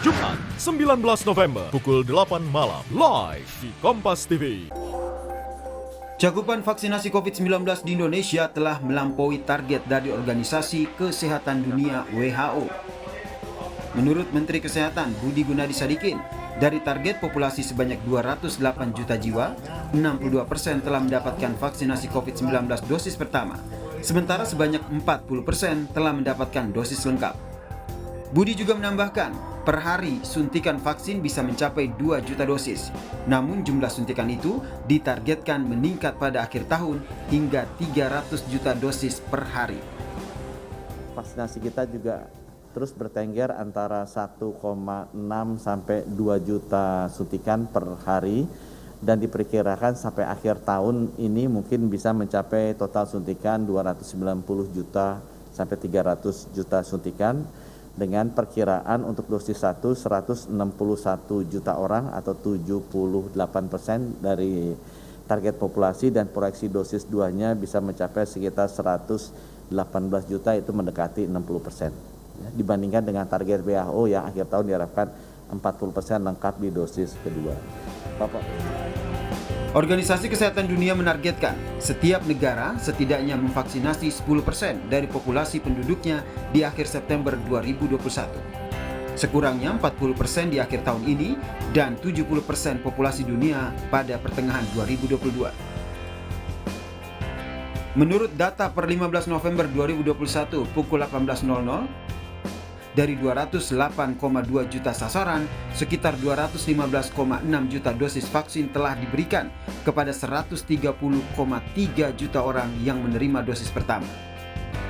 Jumat 19 November pukul 8 malam live di Kompas TV. Cakupan vaksinasi COVID-19 di Indonesia telah melampaui target dari Organisasi Kesehatan Dunia WHO. Menurut Menteri Kesehatan Budi Gunadi Sadikin, dari target populasi sebanyak 208 juta jiwa, 62% telah mendapatkan vaksinasi COVID-19 dosis pertama, sementara sebanyak 40% telah mendapatkan dosis lengkap. Budi juga menambahkan, per hari suntikan vaksin bisa mencapai 2 juta dosis. Namun jumlah suntikan itu ditargetkan meningkat pada akhir tahun hingga 300 juta dosis per hari. Vaksinasi kita juga terus bertengger antara 1,6 sampai 2 juta suntikan per hari, dan diperkirakan sampai akhir tahun ini mungkin bisa mencapai total suntikan 290 juta sampai 300 juta suntikan, dengan perkiraan untuk dosis 1 161 juta orang atau 78% dari target populasi, dan proyeksi dosis 2-nya bisa mencapai sekitar 118 juta, itu mendekati 60%. Dibandingkan dengan target WHO yang akhir tahun diharapkan 40% lengkap di dosis kedua. Bapak. Organisasi Kesehatan Dunia menargetkan setiap negara setidaknya memvaksinasi 10% dari populasi penduduknya di akhir September 2021. Sekurangnya 40% di akhir tahun ini dan 70% populasi dunia pada pertengahan 2022. Menurut data per 15 November 2021 pukul 18.00, dari 208,2 juta sasaran, sekitar 215,6 juta dosis vaksin telah diberikan kepada 130,3 juta orang yang menerima dosis pertama.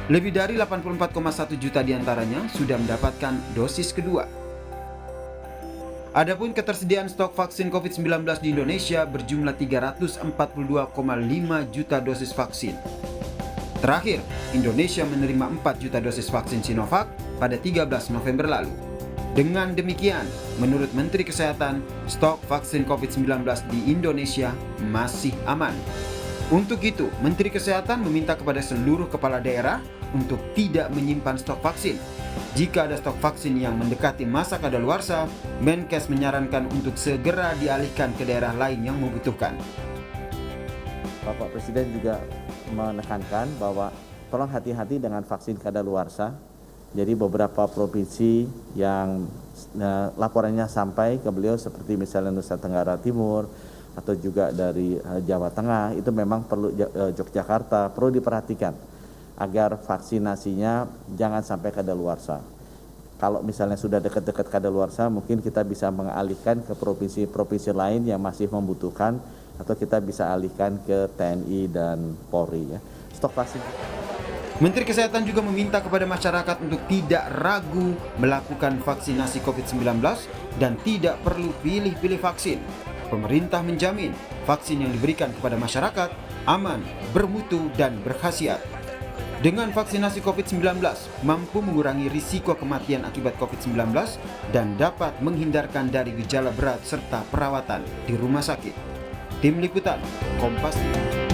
Lebih dari 84,1 juta diantaranya sudah mendapatkan dosis kedua. Adapun ketersediaan stok vaksin COVID-19 di Indonesia berjumlah 342,5 juta dosis vaksin. Terakhir, Indonesia menerima 4 juta dosis vaksin Sinovac pada 13 November lalu. Dengan demikian, menurut Menteri Kesehatan, stok vaksin COVID-19 di Indonesia masih aman. Untuk itu, Menteri Kesehatan meminta kepada seluruh kepala daerah untuk tidak menyimpan stok vaksin. Jika ada stok vaksin yang mendekati masa kadaluarsa, Menkes menyarankan untuk segera dialihkan ke daerah lain yang membutuhkan. Bapak Presiden juga menekankan bahwa tolong hati-hati dengan vaksin kadaluarsa. Jadi beberapa provinsi yang laporannya sampai ke beliau seperti misalnya Nusa Tenggara Timur atau juga dari Jawa Tengah, itu memang perlu, Yogyakarta perlu diperhatikan agar vaksinasinya jangan sampai kadaluarsa. Kalau misalnya sudah dekat-dekat kadaluarsa, mungkin kita bisa mengalihkan ke provinsi-provinsi lain yang masih membutuhkan, atau kita bisa alihkan ke TNI dan Polri. Ya. Stok vaksin. Menteri Kesehatan juga meminta kepada masyarakat untuk tidak ragu melakukan vaksinasi COVID-19 dan tidak perlu pilih-pilih vaksin. Pemerintah menjamin vaksin yang diberikan kepada masyarakat aman, bermutu, dan berkhasiat. Dengan vaksinasi COVID-19 mampu mengurangi risiko kematian akibat COVID-19 dan dapat menghindarkan dari gejala berat serta perawatan di rumah sakit. Tim Liputan, Kompas TV.